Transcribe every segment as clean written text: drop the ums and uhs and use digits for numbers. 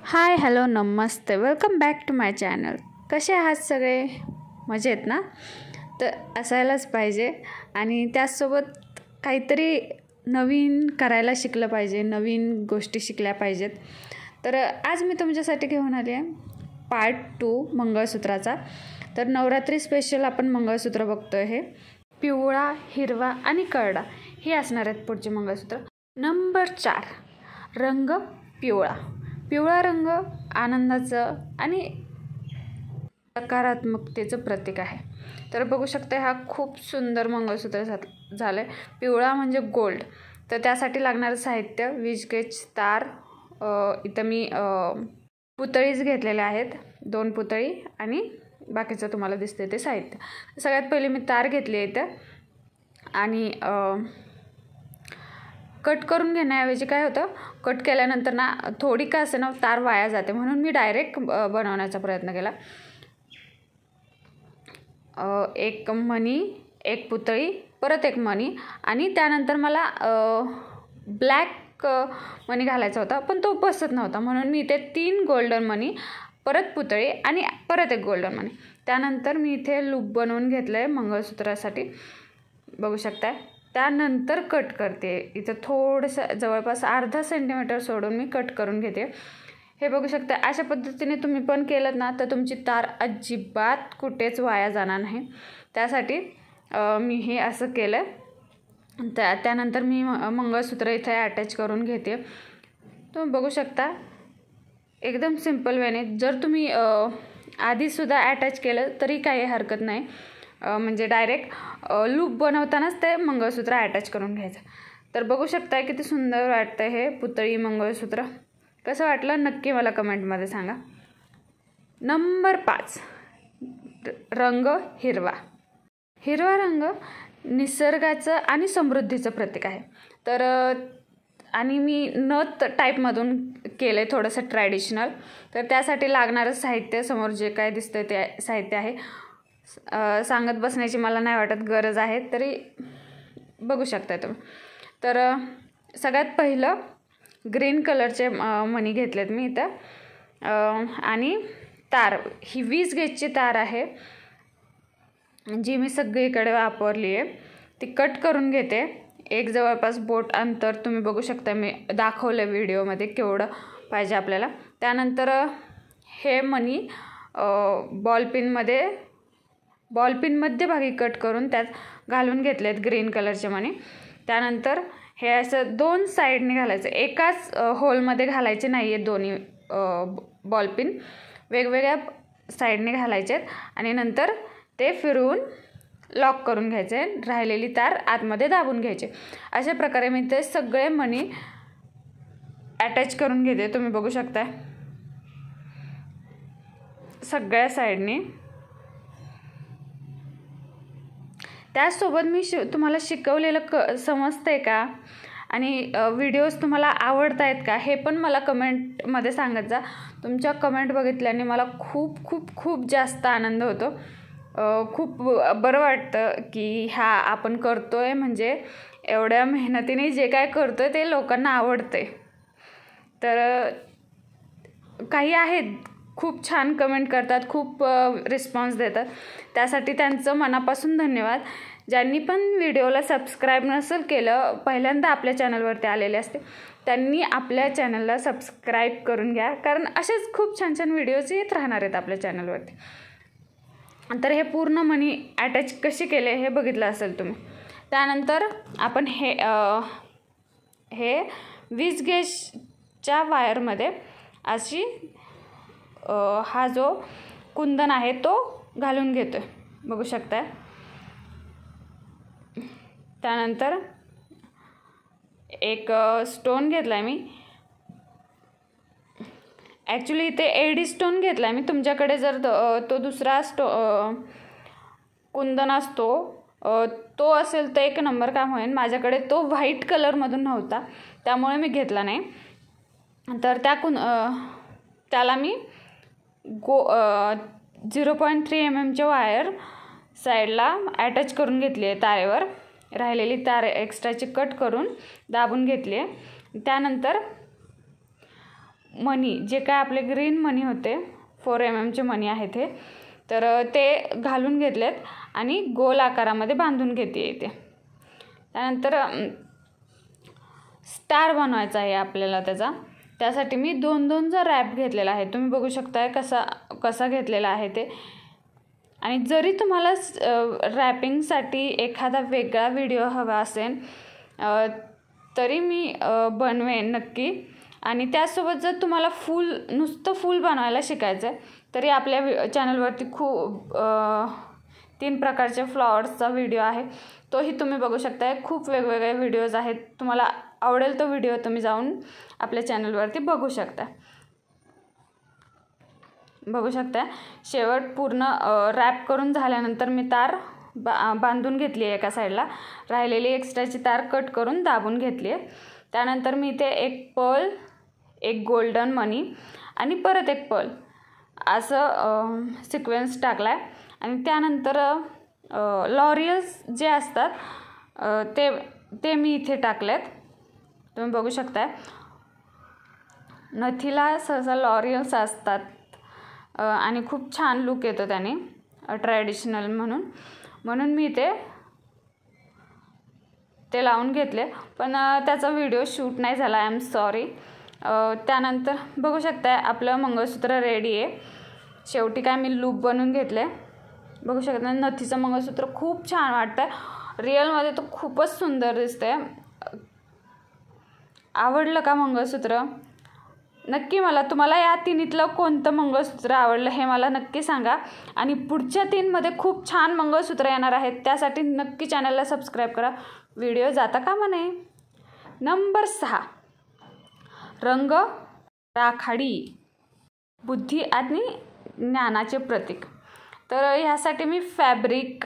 हाय hello नमस्ते, welcome back to my channel. कसे आहात सगळे? मजेत ना? तर असायलाच पाहिजे आणि त्याचसोबत काहीतरी नवीन करायला शिकलं पाहिजे, नवीन गोष्टी शिकल्या पाहिजेत. तर आज मी तुमच्यासाठी घेऊन आली आहे पार्ट 2 मंगळसूत्राचा. तर नवरात्री स्पेशल आपण मंगळसूत्र बघतोय. हे पिवळा, हिरवा आणि करडा हे असणार आहेत पुढचे मंगळसूत्र. नंबर 4 रंग पिवळा. पिवळा रंग आनंदाचं आणि सकारात्मकतेचं प्रतीक आहे. तर बघू शकता हा खूप सुंदर मंगळसूत्र झालं आहे. पिवळा म्हणजे गोल्ड. तर त्यासाठी लागणारं साहित्य 20 गेज तार. इथं मी पुतळीच घेतलेले आहेत, 2 पुतळी आणि बाकीचं तुम्हाला दिसते ते साहित्य. सगळ्यात पहिले मी तार घेतली आहे इथं आणि कट करून घेण्याऐवजी काय होतं, कट केल्यानंतर ना थोडी का असे ना तार वाया जाते, म्हणून मी डायरेक्ट बनवण्याचा प्रयत्न केला. एक मणी, एक पुतळी, परत एक मणी आणि त्यानंतर मला ब्लॅक मणी घालायचा होता पण तो बसत नव्हता, म्हणून मी इथे 3 गोल्डन मणी, परत पुतळी आणि परत एक गोल्डन मणी. त्यानंतर मी इथे लूप बनवून घेतलं आहे मंगळसूत्रासाठी, बघू शकता. त्यानंतर कट करते. इथं थोडंसं जवळपास अर्धा सेंटीमीटर सोडून मी कट करून घेते. हे बघू शकता. अशा पद्धतीने तुम्ही पण केलं ना तर तुमची तार अजिबात कुठेच वाया जाणार नाही. त्यासाठी मी हे असं केलं. त्यानंतर मी मंगळसूत्र इथे अटॅच करून घेते. तुम्ही बघू शकता एकदम सिम्पल वेने. जर तुम्ही आधीसुद्धा अटॅच केलं तरी काही हरकत नाही, म्हणजे डायरेक्ट लूप बनवतानाच ते मंगळसूत्र अटॅच करून घ्यायचं. तर बघू शकता किती सुंदर वाटतं हे पुतळी मंगळसूत्र. कसं वाटलं नक्की मला कमेंटमध्ये सांगा. नंबर 5 रंग हिरवा. हिरवा रंग निसर्गाचं आणि समृद्धीचं प्रतीक आहे. तर आणि मी नथ टाईपमधून केलं आहे, थोडंसं ट्रॅडिशनल. तर त्यासाठी लागणारं साहित्य समोर जे काय दिसतं ते साहित्य आहे. सांगत बसण्याची मला नाही वाटत गरज आहे, तरी बघू शकता तुम्ही. तर सगळ्यात पहिलं ग्रीन कलरचे मणी घेतलेत मी इथं आणि तार ही 20 गेजची तार आहे जी मी सगळीकडे वापरली आहे. ती कट करून घेते. एक जवळपास बोट अंतर तुम्ही बघू शकता, मी दाखवलं व्हिडिओमध्ये केवढं पाहिजे आपल्याला. त्यानंतर हे मणी बॉलपिन मध्यभागी कट करून त्यात घालून घेतलेत ग्रीन कलरचे मणी. त्यानंतर हे असं 2 साईडने घालायचं, एकाच होलमध्ये घालायचे नाही आहेत. दोन्ही बॉलपिन वेगवेगळ्या साईडने घालायचे आहेत आणि नंतर ते फिरवून लॉक करून घ्यायचे. राहिलेली तार आतमध्ये दाबून घ्यायचे. अशा प्रकारे मी ते सगळे मणी अटॅच करून घेते. तुम्ही बघू शकता सगळ्या साईडने. त्याचसोबत मी तुम्हाला शिकवलेलं समजतंय का आणि व्हिडिओज तुम्हाला आवडत आहेत का हे पण मला कमेंटमध्ये सांगत जा. तुमच्या कमेंट बघितल्याने मला खूप खूप खूप जास्त आनंद होतो. खूप बरं वाटतं की आपण करतो आहे, म्हणजे एवढ्या मेहनतीने जे काय करतो आहे ते लोकांना आवडते. तर काही आहेत खूप छान कमेंट करतात, खूप रिस्पॉन्स देतात, त्यासाठी त्यांचं मनापासून धन्यवाद. ज्यांनी पण व्हिडिओला सबस्क्राईब नसेल केलं, पहिल्यांदा आपल्या चॅनलवरती आलेले असते, त्यांनी आपल्या चॅनलला सबस्क्राईब करून घ्या, कारण असेच खूप छान छान व्हिडिओज येत राहणार आहेत आपल्या चॅनलवरती. तर हे पूर्ण मनी अटॅच कसे केले हे बघितलं असेल तुम्ही. त्यानंतर आपण हे 20 गेजच्या वायरमध्ये अशी हा जो कुंदन आहे तो घालून घेतो आहे, बघू शकता. त्यानंतर एक स्टोन घेतला आहे मी. ॲक्च्युली इथे एडी स्टोन घेतला आहे मी. तुमच्याकडे जर तो दुसरा कुंदन असतो तो असेल तर एक नंबर काम होईल. माझ्याकडे तो व्हाईट कलरमधून नव्हता, त्यामुळे मी घेतला नाही. तर त्याला मी 0.3 mm वायर साईडला अटॅच करून घेतली आहे तारेवर. राहिलेली तार एक्स्ट्राची कट करून दाबून घेतली आहे. त्यानंतर मणी, जे काय आपले ग्रीन मणी होते, 4 mm मणी आहेत हे, तर ते घालून घेतलेत आणि गोल आकारामध्ये बांधून घेते इथे. त्यानंतर स्टार बनवायचा आहे आपल्याला त्याचा. त्यासाठी मी 2-2चा रॅप घेतलेला आहे. तुम्ही बघू शकताय कसा घेतलेला आहे ते. आणि जरी तुम्हाला रॅपिंगसाठी एखादा वेगळा व्हिडिओ हवा असेल तरी मी बनवेन नक्की. आणि त्यासोबत जर तुम्हाला नुसतं फूल बनवायला शिकायचं आहे तरी आपल्या चॅनलवरती खूप 3 प्रकारचे फ्लॉवर्सचा व्हिडिओ आहे, तोही तुम्ही बघू शकताय. खूप वेगवेगळे व्हिडिओज आहेत. तुम्हाला आवडेल तो व्हिडिओ तुम्ही जाऊन आपल्या चॅनलवरती बघू शकता. शेवट पूर्ण रॅप करून झाल्यानंतर मी तार बांधून घेतली आहे एका साईडला. राहिलेली एक्स्ट्राची तार कट करून दाबून घेतली आहे. त्यानंतर मी इथे एक पर्ल, एक गोल्डन मनी आणि परत एक पर्ल असं सिक्वेन्स टाकला आहे. आणि त्यानंतर लॉरियल्स जे असतात ते मी इथे टाकलेत. तुम्ही बघू शकताय नथीला सहसा लॉरियल्स असतात आणि खूप छान लुक येतो त्याने ट्रॅडिशनल म्हणून मी ते लावून घेतले. पण त्याचा व्हिडिओ शूट नाही झाला, आय एम सॉरी. त्यानंतर बघू शकताय आपलं मंगळसूत्र रेडी आहे. शेवटी काय मी लूप बनवून घेतले. बघू शकता नथीचं मंगळसूत्र खूप छान वाटतंय. रिअलमध्ये तो खूपच सुंदर दिसतंय. आवडलं का मंगळसूत्र? नक्की तुम्हाला या 3तलं कोणतं मंगळसूत्र आवडलं हे मला नक्की सांगा. आणि पुढच्या 3मध्ये खूप छान मंगळसूत्र येणार आहेत, त्यासाठी नक्की चॅनलला सबस्क्राईब करा. व्हिडिओ जाता कामा नये. नंबर 6, रंग राखाडी, बुद्धी आणि ज्ञानाचे प्रतीक. तर ह्यासाठी मी फॅब्रिक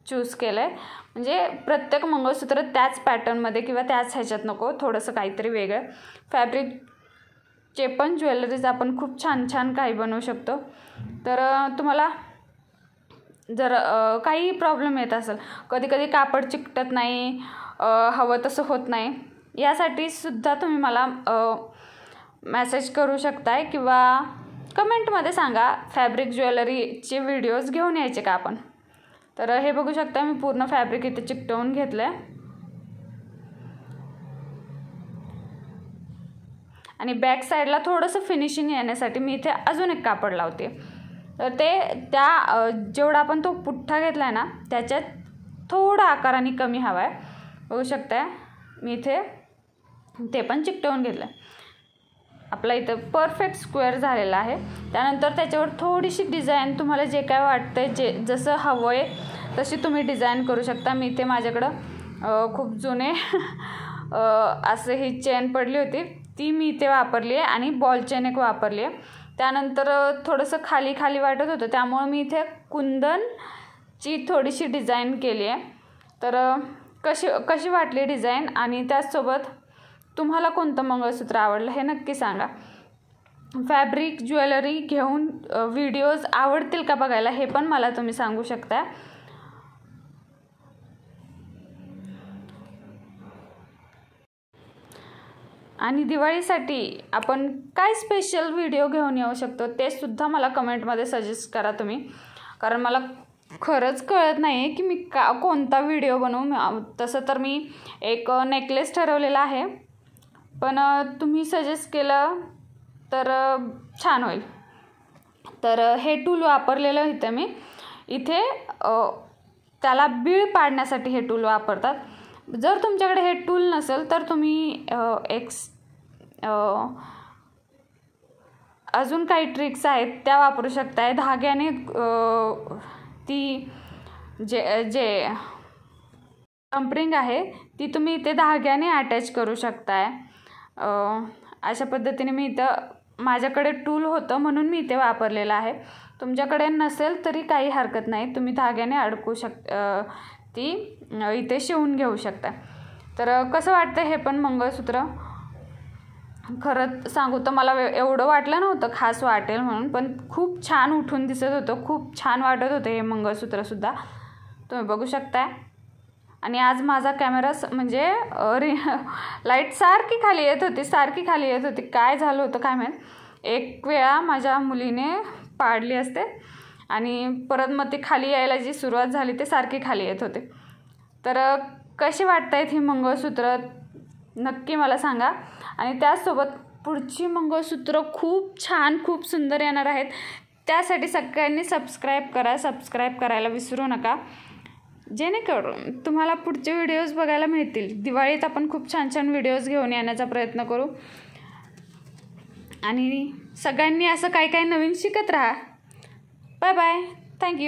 चूज केलं आहे. म्हणजे प्रत्येक मंगळसूत्र त्याच पॅटर्नमध्ये किंवा त्याच ह्याच्यात नको, थोडंसं काहीतरी वेगळं. फॅब्रिकचे पण ज्वेलरीज आपण खूप छान छान काही बनवू शकतो. तर तुम्हाला जर काही प्रॉब्लेम येत असेल, कधी कधी कापड चिकटत नाही, हवं तसं होत नाही, यासाठी सुद्धा तुम्ही मला मेसेज करू शकताय किंवा कमेंटमध्ये सांगा फॅब्रिक ज्वेलरीचे व्हिडिओज घेऊन यायचे का आपण. तर हे बघू शकता मी पूर्ण फॅब्रिक इथे चिकटवून घेतलं आहे. आणि बॅक साईडला थोडंसं फिनिशिंग येण्यासाठी मी इथे अजून एक कापड लावते. तर त्या जेवढा आपण तो पुठ्ठा घेतला आहे ना त्याच्यात थोडा आकाराने कमी हवा आहे. बघू शकताय मी इथे ते पण चिकटवून घेतलं आहे. आपला इथं परफेक्ट स्क्वेअर झालेला आहे. त्यानंतर त्याच्यावर थोडीशी डिझाईन तुम्हाला जे काय वाटतं जसं हवं आहे तशी तुम्ही डिझाईन करू शकता. मी इथे माझ्याकडं खूप जुने असं ही चेन पडली होती, ती मी इथे वापरली आहे आणि बॉल चेन एक वापरली आहे. त्यानंतर थोडंसं खाली वाटत होतं, त्यामुळे मी इथे कुंदनची थोडीशी डिझाईन केली आहे. तर कशी वाटली डिझाईन आणि त्याचसोबत तुम्हाला कोणतं मंगळसूत्र आवडलं हे नक्की सांगा. फॅब्रिक ज्वेलरी घेऊन व्हिडिओज आवडतील का बघायला हे पण मला तुम्ही सांगू शकता. आणि दिवाळीसाठी आपण काय स्पेशल व्हिडिओ घेऊन येऊ शकतो ते सुद्धा मला कमेंटमध्ये सजेस्ट करा तुम्ही, कारण मला खरंच कळत नाही आहे की मी कोणता व्हिडिओ बनवू. तसं तर मी एक नेकलेस ठरवलेला आहे, पण तुम्ही सजेस्ट केलं तर छान होईल. तर हे टूल वापरलेलं इथं मी इथे त्याला बीळ पाडण्यासाठी हे टूल वापरतात. जर तुमच्याकडे हे टूल नसेल तर तुम्ही अजून काही ट्रिक्स आहेत त्या वापरू शकताय. धाग्याने ती जे कंपरिंग आहे ती तुम्ही इथे धाग्याने अटॅच करू शकताय. अशा पद्धतीने मी इथं माझ्याकडे टूल होतं म्हणून मी इथे वापरलेलं आहे. तुमच्याकडे नसेल तरी काही हरकत नाही, तुम्ही धाग्याने अडकू ती इथे शिवून घेऊ शकता. तर कसं वाटतं हे पण मंगळसूत्र? खरंच सांगू तर मला एवढं वाटलं नव्हतं खास वाटेल म्हणून, पण खूप छान उठून दिसत होतं, खूप छान वाटत होतं हे मंगळसूत्रसुद्धा. तुम्ही बघू शकताय. आणि आज माझा कॅमेरा म्हणजे लाईट सारखी खाली येत होती. काय झालं होतं काय माहीत. एक वेळा माझ्या मुलीने पाडली असते आणि परत मग ती खाली यायला जी सुरुवात झाली ते सारखी खाली येत होते. तर कशी वाटतायत ही मंगळसूत्र नक्की मला सांगा. आणि त्याचसोबत पुढची मंगळसूत्र खूप छान खूप सुंदर येणार आहेत. त्यासाठी सगळ्यांनी सबस्क्राईब करायला विसरू नका, जेणेकरून तुम्हाला पुढचे व्हिडिओज बघायला मिळतील. दिवाळीत आपण खूप छान छान व्हिडिओज घेऊन येण्याचा प्रयत्न करू. आणि सगळ्यांनी असं काय काय नवीन शिकत राहा. Bye bye. थँक्यू.